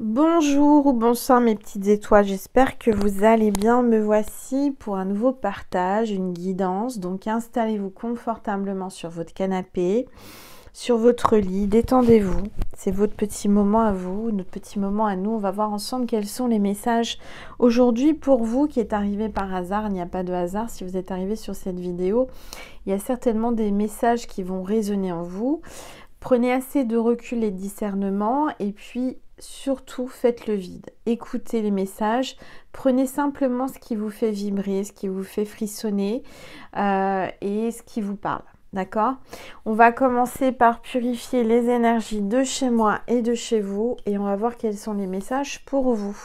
Bonjour ou bonsoir mes petites étoiles, j'espère que vous allez bien. Me voici pour un nouveau partage, une guidance. Donc installez-vous confortablement sur votre canapé, sur votre lit, détendez-vous. C'est votre petit moment à vous, notre petit moment à nous. On va voir ensemble quels sont les messages aujourd'hui pour vous qui est arrivé par hasard. Il n'y a pas de hasard si vous êtes arrivé sur cette vidéo. Il y a certainement des messages qui vont résonner en vous. Prenez assez de recul et de discernement et puis surtout faites le vide. Écoutez les messages, prenez simplement ce qui vous fait vibrer, ce qui vous fait frissonner et ce qui vous parle. D'accord? On va commencer par purifier les énergies de chez moi et de chez vous et on va voir quels sont les messages pour vous.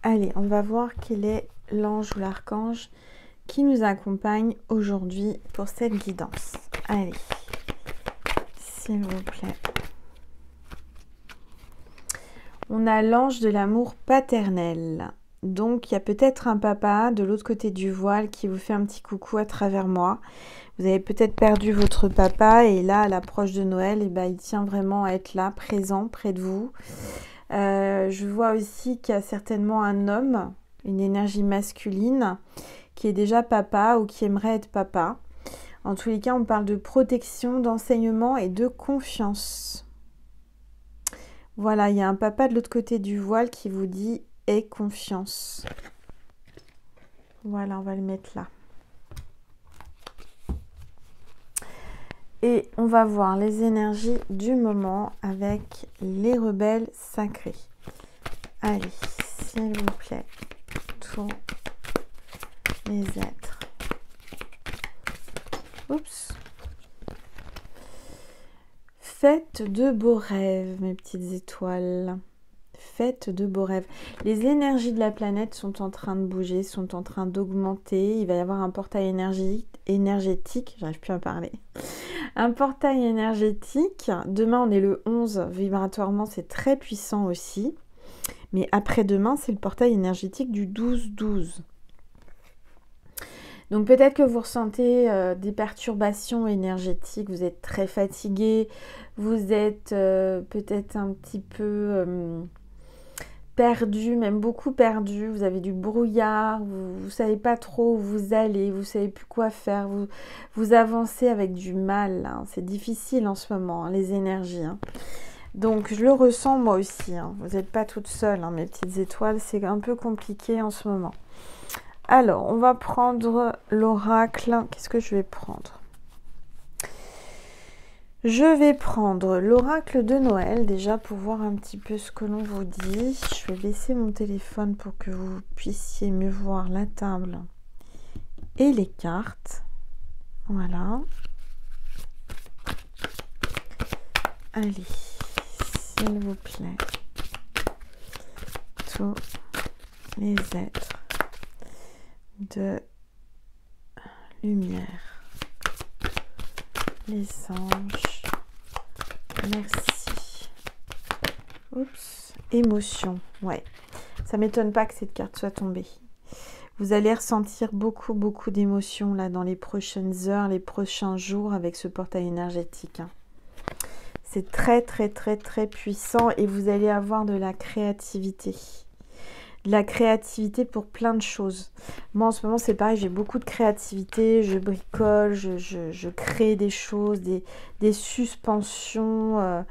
Allez, on va voir quel est l'ange ou l'archange qui nous accompagne aujourd'hui pour cette guidance. Allez, s'il vous plaît. On a l'ange de l'amour paternel. Donc, il y a peut-être un papa de l'autre côté du voile qui vous fait un petit coucou à travers moi. Vous avez peut-être perdu votre papa et là, à l'approche de Noël, il tient vraiment à être là, présent, près de vous. Je vois aussi qu'il y a certainement un homme, une énergie masculine, qui est déjà papa ou qui aimerait être papa. En tous les cas, on parle de protection, d'enseignement et de confiance. Voilà, il y a un papa de l'autre côté du voile qui vous dit « aie confiance ». Voilà, on va le mettre là. Et on va voir les énergies du moment avec les rebelles sacrés. Allez, s'il vous plaît, tous les êtres. Oups. Faites de beaux rêves, mes petites étoiles. Faites de beaux rêves. Les énergies de la planète sont en train de bouger, sont en train d'augmenter. Il va y avoir un portail énergétique. J'arrive plus à parler. Un portail énergétique. Demain, on est le 11. Vibratoirement, c'est très puissant aussi. Mais après-demain, c'est le portail énergétique du 12-12. Donc peut-être que vous ressentez des perturbations énergétiques, vous êtes très fatigué, vous êtes peut-être un petit peu perdu, même beaucoup perdu, vous avez du brouillard, vous ne savez pas trop où vous allez, vous ne savez plus quoi faire, vous avancez avec du mal, hein. C'est difficile en ce moment, hein, les énergies. Hein. Donc je le ressens moi aussi, hein. Vous n'êtes pas toutes seules, hein, mes petites étoiles, c'est un peu compliqué en ce moment. Alors, on va prendre l'oracle. Qu'est-ce que je vais prendre? Je vais prendre l'oracle de Noël, déjà pour voir un petit peu ce que l'on vous dit. Je vais baisser mon téléphone pour que vous puissiez mieux voir la table et les cartes. Voilà. Allez, s'il vous plaît. Tous les êtres de lumière, les anges, merci. Oups, émotion, ouais, ça m'étonne pas que cette carte soit tombée. Vous allez ressentir beaucoup d'émotions là dans les prochaines heures, les prochains jours avec ce portail énergétique. Hein. C'est très puissant et vous allez avoir de la créativité. De la créativité pour plein de choses. Moi en ce moment c'est pareil, j'ai beaucoup de créativité, je bricole, je crée des choses, des suspensions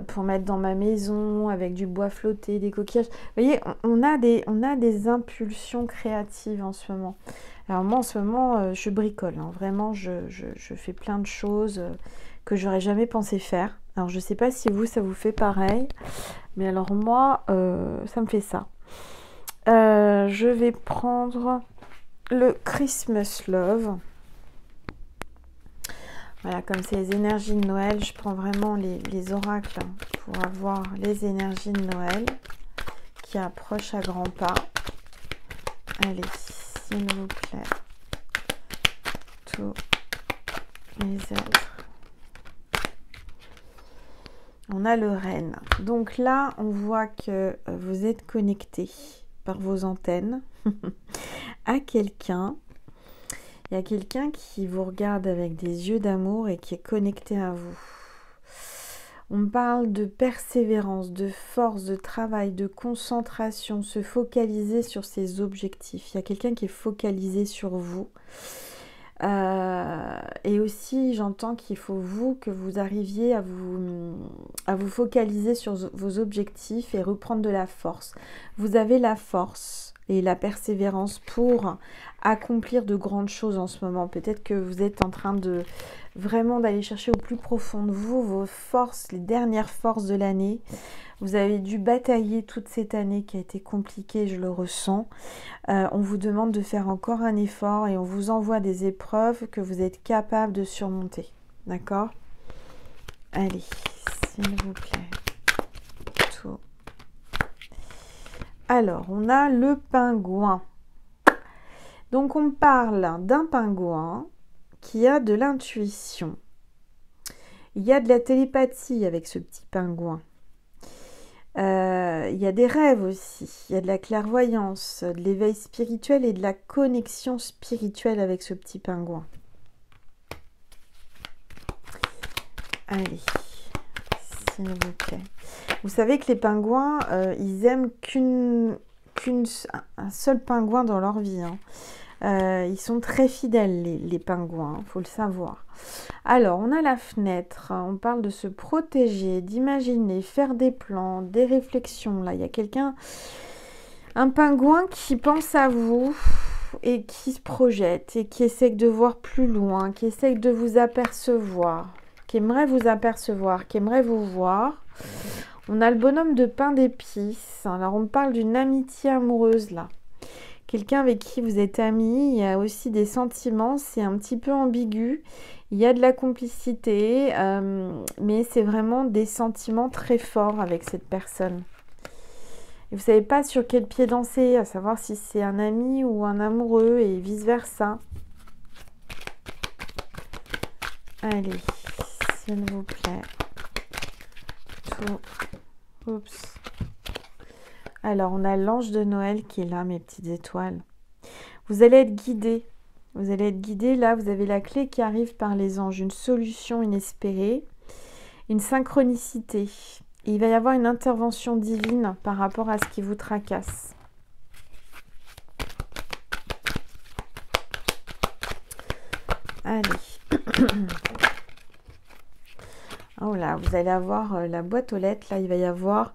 pour mettre dans ma maison avec du bois flotté, des coquillages. Vous voyez, on a des impulsions créatives en ce moment. Alors moi en ce moment je bricole, hein. Vraiment je fais plein de choses que j'aurais jamais pensé faire. Alors je sais pas si vous ça vous fait pareil, mais alors moi ça me fait ça. Je vais prendre le Christmas Love. Voilà, comme c'est les énergies de Noël, je prends vraiment les oracles pour avoir les énergies de Noël qui approchent à grands pas. Allez, s'il vous plaît, tous les êtres. On a le renne. Donc là, on voit que vous êtes connecté par vos antennes à quelqu'un. Il y a quelqu'un qui vous regarde avec des yeux d'amour et qui est connecté à vous. On parle de persévérance, de force, de travail, de concentration, se focaliser sur ses objectifs. Il y a quelqu'un qui est focalisé sur vous. Et aussi, j'entends qu'il faut que vous arriviez à vous focaliser sur vos objectifs et reprendre de la force. Vous avez la force et la persévérance pour accomplir de grandes choses en ce moment. Peut-être que vous êtes en train de vraiment d'aller chercher au plus profond de vous vos forces, les dernières forces de l'année. Vous avez dû batailler toute cette année qui a été compliquée, je le ressens. On vous demande de faire encore un effort et on vous envoie des épreuves que vous êtes capable de surmonter. D'accord? Allez, s'il vous plaît. Tout. Alors, on a le pingouin. Donc, on parle d'un pingouin qui a de l'intuition. Il y a de la télépathie avec ce petit pingouin. Il y a des rêves aussi, il y a de la clairvoyance, de l'éveil spirituel et de la connexion spirituelle avec ce petit pingouin. Allez, s'il vous plaît. Vous savez que les pingouins, ils aiment un seul pingouin dans leur vie. Hein. Ils sont très fidèles, les pingouins, il faut le savoir. Alors, on a la fenêtre, on parle de se protéger, d'imaginer, faire des plans, des réflexions. Là, il y a quelqu'un, un pingouin qui pense à vous et qui se projette et qui essaie de voir plus loin, qui essaie de vous apercevoir, qui aimerait vous apercevoir, qui aimerait vous voir. On a le bonhomme de pain d'épices. Alors, on parle d'une amitié amoureuse, là. Quelqu'un avec qui vous êtes amis, il y a aussi des sentiments, c'est un petit peu ambigu. Il y a de la complicité, mais c'est vraiment des sentiments très forts avec cette personne. Et vous ne savez pas sur quel pied danser, à savoir si c'est un ami ou un amoureux et vice-versa. Allez, s'il vous plaît. Tout. Oups. Alors, on a l'ange de Noël qui est là, mes petites étoiles. Vous allez être guidés. Vous allez être guidés. Là, vous avez la clé qui arrive par les anges. Une solution inespérée. Une synchronicité. Et il va y avoir une intervention divine par rapport à ce qui vous tracasse. Allez. Oh là, vous allez avoir la boîte aux lettres. Là, il va y avoir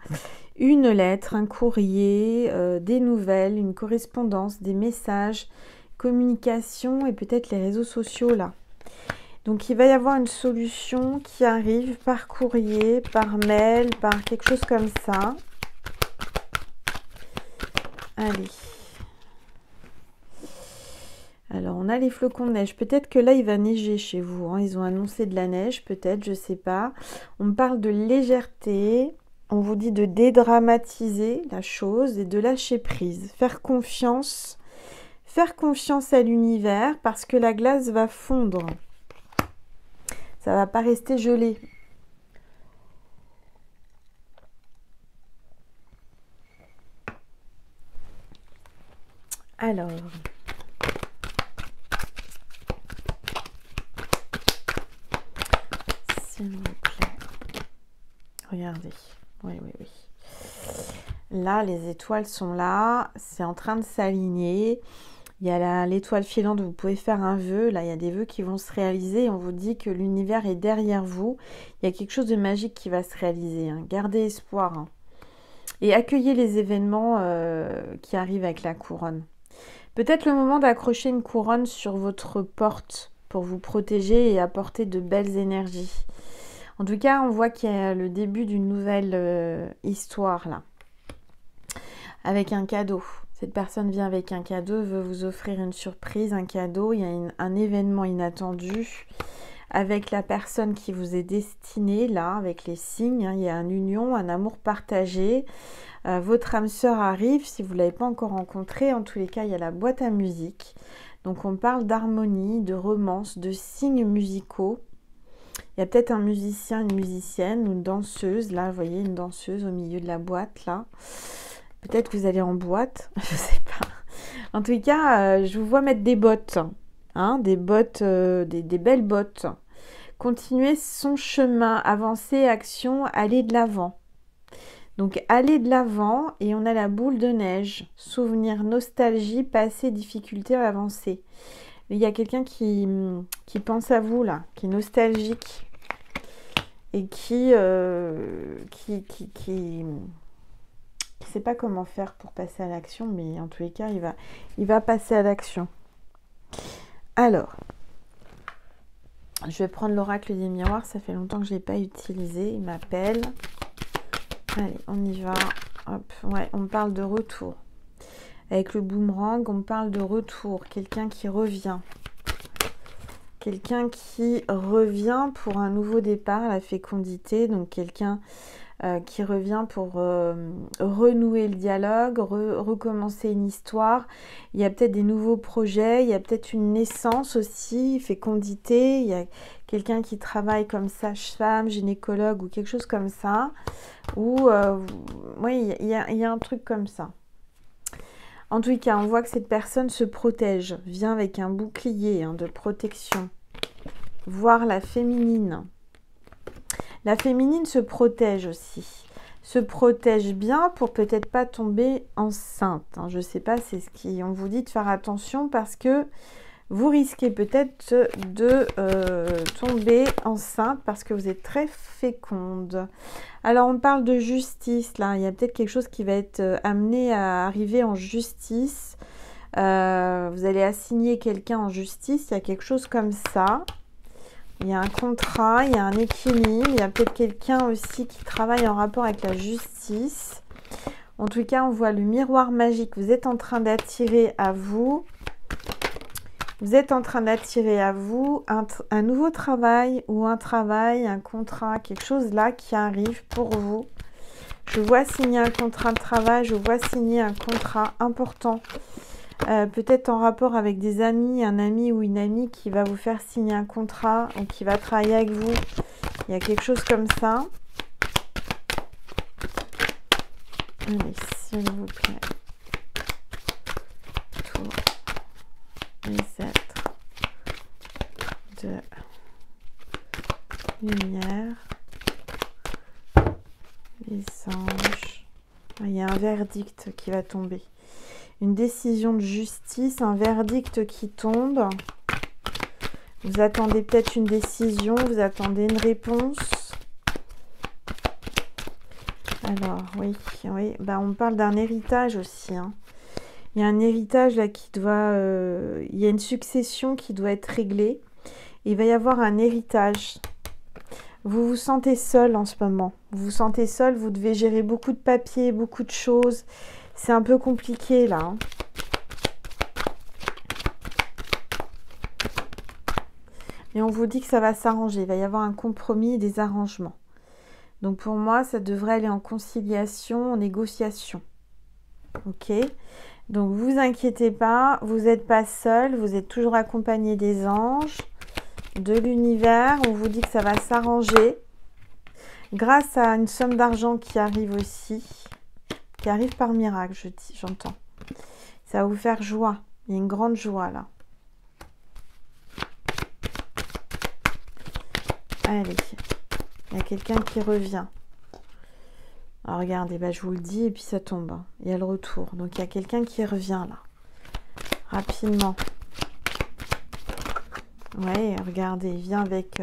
une lettre, un courrier, des nouvelles, une correspondance, des messages, communication et peut-être les réseaux sociaux là. Donc il va y avoir une solution qui arrive par courrier, par mail, par quelque chose comme ça. Allez. Alors on a les flocons de neige. Peut-être que là il va neiger chez vous. Hein. Ils ont annoncé de la neige, peut-être, je ne sais pas. On me parle de légèreté. On vous dit de dédramatiser la chose et de lâcher prise. Faire confiance à l'univers parce que la glace va fondre. Ça ne va pas rester gelé. Alors. S'il vous plaît. Regardez. Oui. Là, les étoiles sont là. C'est en train de s'aligner. Il y a l'étoile filante, vous pouvez faire un vœu. Là, il y a des vœux qui vont se réaliser. On vous dit que l'univers est derrière vous. Il y a quelque chose de magique qui va se réaliser. Hein. Gardez espoir. Hein. Et accueillez les événements qui arrivent avec la couronne. Peut-être le moment d'accrocher une couronne sur votre porte pour vous protéger et apporter de belles énergies. En tout cas, on voit qu'il y a le début d'une nouvelle histoire là. Avec un cadeau. Cette personne vient avec un cadeau, veut vous offrir une surprise, un cadeau. Il y a un événement inattendu avec la personne qui vous est destinée, là, avec les signes. Hein, il y a une union, un amour partagé. Votre âme sœur arrive, si vous ne l'avez pas encore rencontrée. En tous les cas, il y a la boîte à musique. Donc, on parle d'harmonie, de romance, de signes musicaux. Il y a peut-être un musicien, une musicienne, ou une danseuse. Là, vous voyez, une danseuse au milieu de la boîte, là. Peut-être que vous allez en boîte, je ne sais pas. En tout cas, je vous vois mettre des bottes. Hein, des bottes, des belles bottes. Continuer son chemin, avancer, action, aller de l'avant. Donc, aller de l'avant et on a la boule de neige. Souvenir, nostalgie, passé, difficulté, avancer. Il y a quelqu'un qui pense à vous, là, qui est nostalgique et qui sait pas comment faire pour passer à l'action, mais en tous les cas, il va passer à l'action. Alors, je vais prendre l'oracle des miroirs, ça fait longtemps que je ne l'ai pas utilisé, il m'appelle. Allez, on y va. Hop, ouais, on parle de retour. Avec le boomerang, on parle de retour, quelqu'un qui revient. Quelqu'un qui revient pour un nouveau départ, la fécondité, donc quelqu'un qui revient pour renouer le dialogue, recommencer une histoire. Il y a peut-être des nouveaux projets, il y a peut-être une naissance aussi, fécondité. Il y a quelqu'un qui travaille comme sage-femme, gynécologue ou quelque chose comme ça. Ou, oui, il y a un truc comme ça. En tout cas, on voit que cette personne se protège, vient avec un bouclier de protection. Voir la féminine. La féminine se protège aussi. Se protège bien pour peut-être pas tomber enceinte. Je ne sais pas, c'est ce qu'on vous dit de faire attention parce que vous risquez peut-être de tomber enceinte parce que vous êtes très féconde. Alors, on parle de justice, là. Il y a peut-être quelque chose qui va être amené à arriver en justice. Vous allez assigner quelqu'un en justice. Il y a quelque chose comme ça. Il y a un contrat, il y a un équilibre. Il y a peut-être quelqu'un aussi qui travaille en rapport avec la justice. En tout cas, on voit le miroir magique. Vous êtes en train d'attirer à vous... Vous êtes en train d'attirer à vous un nouveau travail ou un travail, un contrat, quelque chose là qui arrive pour vous. Je vois signer un contrat de travail, je vois signer un contrat important. Peut-être en rapport avec des amis, un ami ou une amie qui va vous faire signer un contrat ou qui va travailler avec vous. Il y a quelque chose comme ça. Allez, s'il vous plaît. Les êtres de lumière, les anges. Il y a un verdict qui va tomber. Une décision de justice, un verdict qui tombe. Vous attendez peut-être une décision, vous attendez une réponse. Alors, oui, on parle d'un héritage aussi, Il y a un héritage là qui doit... il y a une succession qui doit être réglée. Il va y avoir un héritage. Vous vous sentez seul en ce moment. Vous vous sentez seul, vous devez gérer beaucoup de papiers, beaucoup de choses. C'est un peu compliqué là. Mais on vous dit que ça va s'arranger. Il va y avoir un compromis et des arrangements. Donc pour moi, ça devrait aller en conciliation, en négociation. Ok ? Donc, vous inquiétez pas, vous n'êtes pas seul, vous êtes toujours accompagné des anges, de l'univers. On vous dit que ça va s'arranger grâce à une somme d'argent qui arrive aussi, qui arrive par miracle, j'entends. Ça va vous faire joie, il y a une grande joie là. Allez, il y a quelqu'un qui revient. Alors regardez, je vous le dis et puis ça tombe. Il y a le retour. Donc il y a quelqu'un qui revient là. Rapidement. Ouais, regardez, il vient avec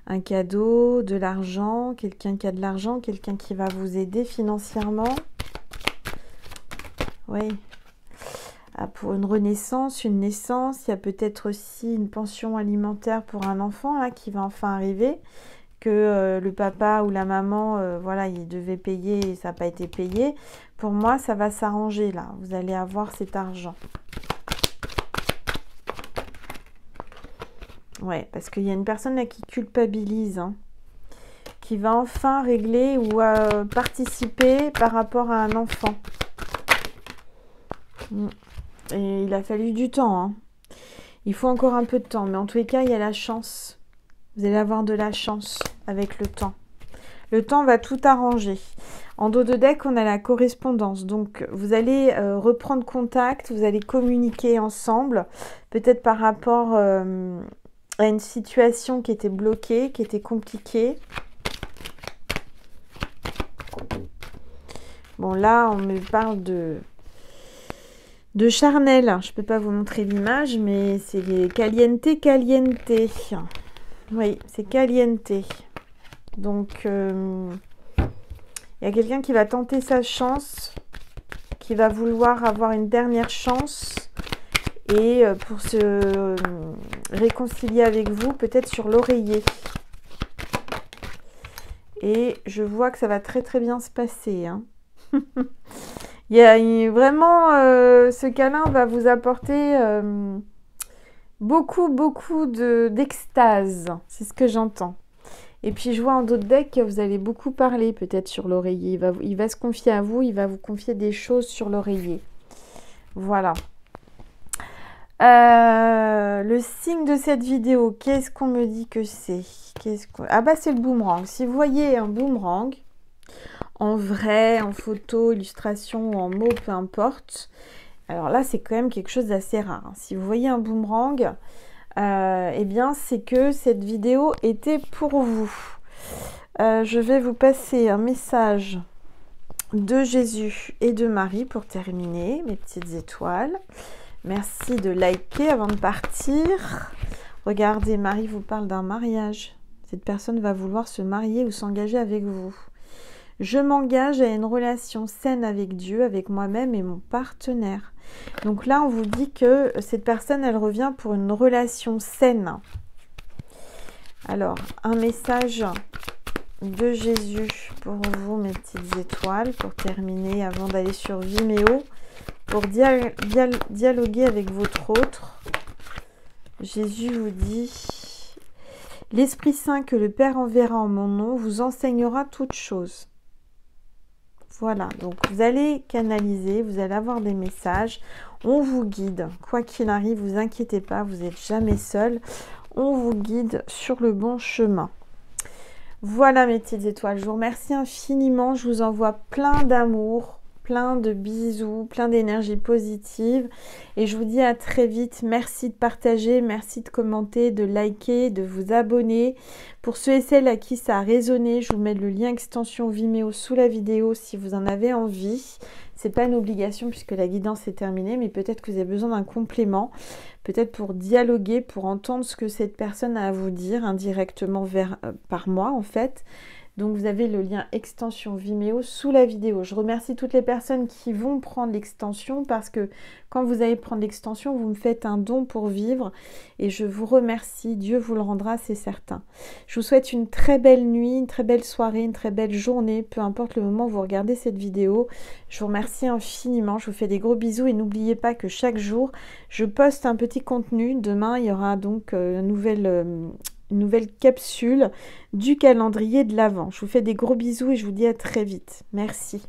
un cadeau, de l'argent, quelqu'un qui a de l'argent, quelqu'un qui va vous aider financièrement. Oui. Pour une renaissance, une naissance, il y a peut-être aussi une pension alimentaire pour un enfant là qui va enfin arriver. Que le papa ou la maman, voilà, il devait payer et ça n'a pas été payé. Pour moi, ça va s'arranger là. Vous allez avoir cet argent. Ouais, parce qu'il y a une personne là qui culpabilise, hein, qui va enfin régler ou participer par rapport à un enfant. Et il a fallu du temps, hein. Il faut encore un peu de temps, mais en tous les cas, il y a la chance. Vous allez avoir de la chance avec le temps. Le temps va tout arranger. En dos de deck, on a la correspondance. Donc, vous allez reprendre contact, vous allez communiquer ensemble, peut-être par rapport à une situation qui était bloquée, qui était compliquée. Bon, là, on me parle de charnel. Je ne peux pas vous montrer l'image, mais c'est caliente, caliente. Oui, c'est caliente. Donc, il y a quelqu'un qui va tenter sa chance, qui va vouloir avoir une dernière chance et pour se réconcilier avec vous, peut-être sur l'oreiller. Et je vois que ça va très très bien se passer, hein. Il y a vraiment, ce câlin va vous apporter beaucoup d'extase. C'est ce que j'entends. Et puis je vois en dos de deck que vous allez beaucoup parler peut-être sur l'oreiller. Il va se confier à vous, il va vous confier des choses sur l'oreiller. Voilà. Le signe de cette vidéo, qu'est-ce qu'on me dit que c'est? Ah bah c'est le boomerang. Si vous voyez un boomerang, en vrai, en photo, illustration ou en mots, peu importe. Alors là, c'est quand même quelque chose d'assez rare, hein. Si vous voyez un boomerang, eh bien, c'est que cette vidéo était pour vous. Je vais vous passer un message de Jésus et de Marie pour terminer, mes petites étoiles. Merci de liker avant de partir. Regardez, Marie vous parle d'un mariage. Cette personne va vouloir se marier ou s'engager avec vous. Je m'engage à une relation saine avec Dieu, avec moi-même et mon partenaire. Donc là, on vous dit que cette personne, elle revient pour une relation saine. Alors, un message de Jésus pour vous, mes petites étoiles, pour terminer, avant d'aller sur Vimeo, pour dialoguer avec votre autre. Jésus vous dit... L'Esprit Saint que le Père enverra en mon nom vous enseignera toutes choses. Voilà, donc vous allez canaliser, vous allez avoir des messages, on vous guide. Quoi qu'il arrive, vous inquiétez pas, vous n'êtes jamais seul. On vous guide sur le bon chemin. Voilà mes petites étoiles, je vous remercie infiniment, je vous envoie plein d'amour, plein de bisous, plein d'énergie positive et je vous dis à très vite. Merci de partager, merci de commenter, de liker, de vous abonner. Pour ceux et celles à qui ça a résonné, je vous mets le lien extension Vimeo sous la vidéo si vous en avez envie. C'est pas une obligation puisque la guidance est terminée, mais peut-être que vous avez besoin d'un complément, peut-être pour dialoguer, pour entendre ce que cette personne a à vous dire indirectement par moi en fait. Donc vous avez le lien extension Vimeo sous la vidéo. Je remercie toutes les personnes qui vont prendre l'extension parce que quand vous allez prendre l'extension, vous me faites un don pour vivre et je vous remercie. Dieu vous le rendra, c'est certain. Je vous souhaite une très belle nuit, une très belle soirée, une très belle journée, peu importe le moment où vous regardez cette vidéo. Je vous remercie infiniment, je vous fais des gros bisous et n'oubliez pas que chaque jour, je poste un petit contenu. Demain, il y aura donc une nouvelle capsule du calendrier de l'Avent. Je vous fais des gros bisous et je vous dis à très vite. Merci.